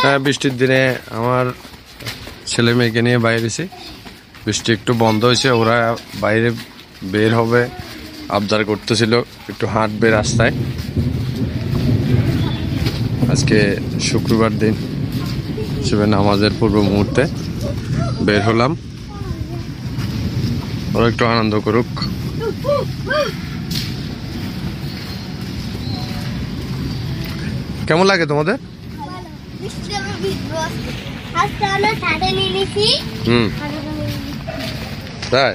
হ্যাঁ, বৃষ্টির দিনে আমার ছেলে মেয়েকে নিয়ে বাইরে এসেছি। বৃষ্টি একটু বন্ধ হয়েছে, ওরা বাইরে বের হবে, আবদার করতেছিল একটু হাঁটবে রাস্তায়। আজকে শুক্রবার দিন হিসেবে নামাজের পূর্ব মুহূর্তে বের হলাম, ওরা একটু আনন্দ করুক। কেমন লাগে তোমাদের? তাই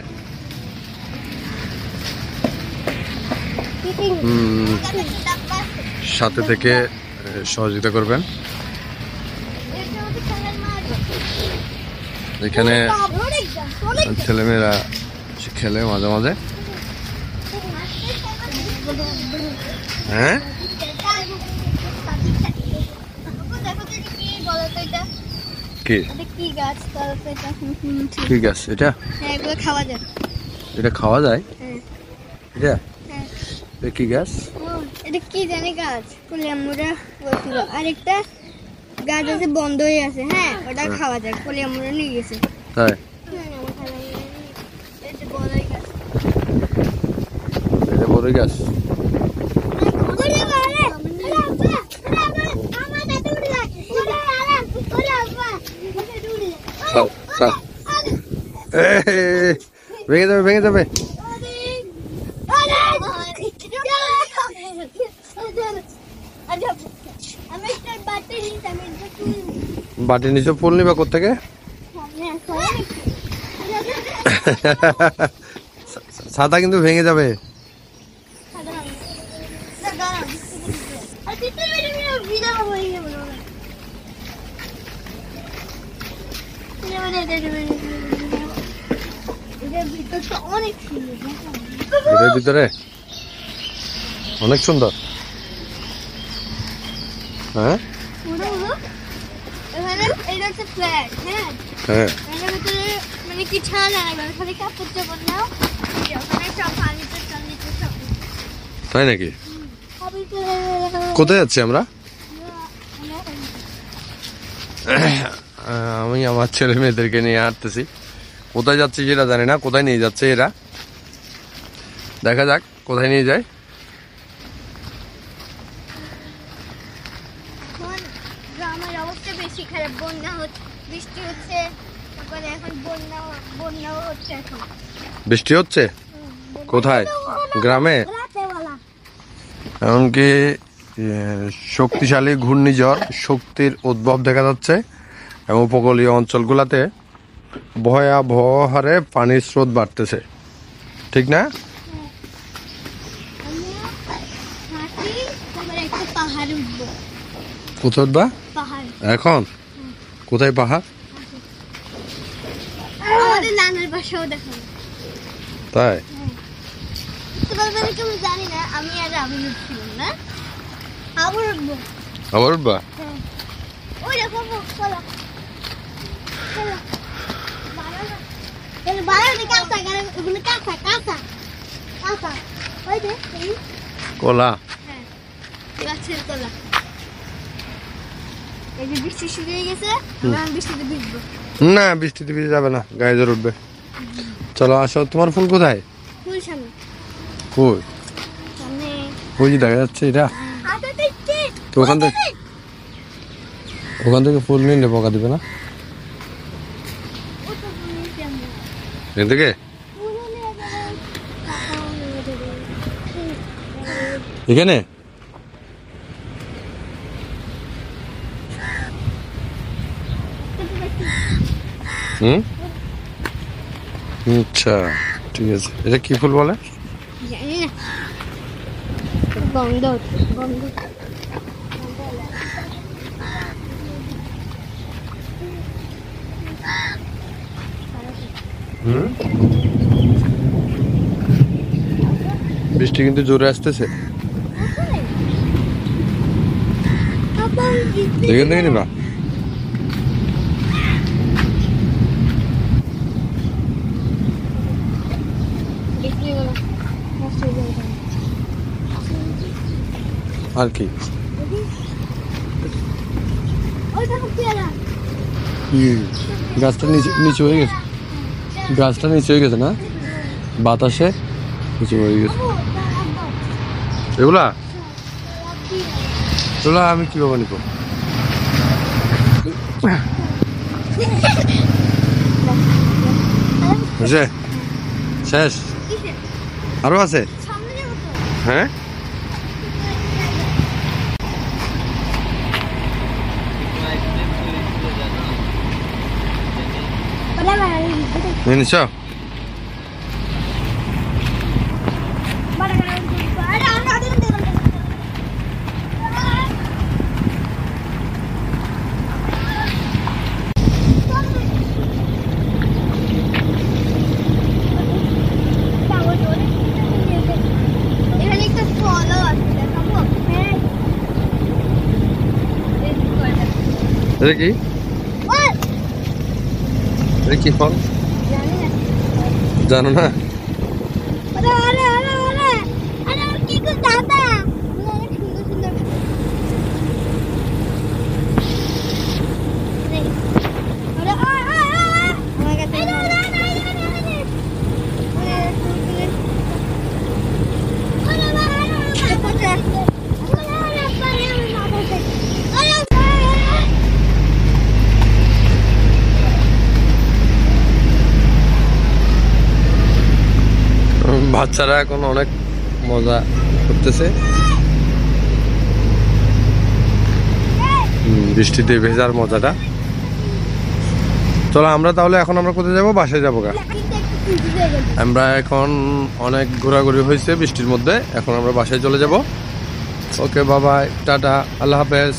সাথে থেকে সহযোগিতা করবেন। এখানে ছেলেমেয়েরা খেলে মাঝে মাঝে। হ্যাঁ, কি গাছ এটা? এটা খাওয়া যায়? এটা কি গাছ? এটা কি জানি গাছ, কলিয়ামুড়া বলছিল। আরেকটা গাছ আছে বন্ধ হয়ে আছে, হ্যাঁ ওটা খাওয়া যায়, কলিয়ামুড়া নিয়ে গেছে। তাই? এটা বড়ই গাছ। ভেঙে যাবে, ভেঙে যাবে। বাটি নিচে ফুল নিবা কোত্থেকে? ছাতা কিন্তু ভেঙে যাবে। এটার ভিতরে অনেক সুন্দর। হ্যাঁ, তাই নাকি? কোথায় যাচ্ছি আমরা? আমি আমার ছেলে মেয়েদেরকে নিয়ে হাঁটতেছি। কোথায় যাচ্ছি সেটা জানি না, কোথায় নিয়ে যাচ্ছে এরা, দেখা যাক কোথায় নিয়ে যায়। বৃষ্টি হচ্ছে কোথায়? গ্রামে। এমনকি শক্তিশালী ঘূর্ণিঝড় শক্তির উদ্ভব দেখা যাচ্ছে এবং উপকূলীয় অঞ্চলগুলোতে ভয়াবহ হারে পানির স্রোত বাড়তেছে, ঠিক না? কোথায় উঠবা এখন? কোথায় পাহাড়? তাই? আবার উঠবা? কলা? না, বৃষ্টিতে ভিজে যাবে না, গায়ে জোর উঠবে। চলো আসো। তোমার ফুল কোথায়? ফুল ওই যে দেখা যাচ্ছে এটা। তো ওখান থেকে ফুল নিলে পোকা দিবে না এখান থেকে? এখানে আচ্ছা, ঠিক আছে। এটা কি ফুল বলে? বৃষ্টি কিন্তু জোরে আসতেছে। এখান থেকে নিবা? আর কি? গাছটা নিচে হয়ে গেছে, গাছটা নিচে হয়ে গেছে না, বাতাসে নিচে হয়ে গেছে। এগুলা এগুলা আমি কিভাবে নিব? বুঝছে? শেষ? আরো আছে? হ্যাঁ, নিছ? এখানে একটা ফলও আছে, দেখাবো? হ্যাঁ। এটা কি? এটা কি ফল জানি না। জানো না? কি গো দাদা, অনেক সুন্দর সুন্দর। আমার কাছে বাচ্চারা এখন অনেক মজা করতেছে বৃষ্টিতে ভেজার মজাটা। চলো আমরা তাহলে এখন আমরা কোথায় যাবো? বাসায় যাবো গা। আমরা এখন অনেক ঘোরাঘুরি হয়েছে বৃষ্টির মধ্যে, এখন আমরা বাসায় চলে যাব। ওকে বাবাই, টাটা, আল্লাহ হাফেজ।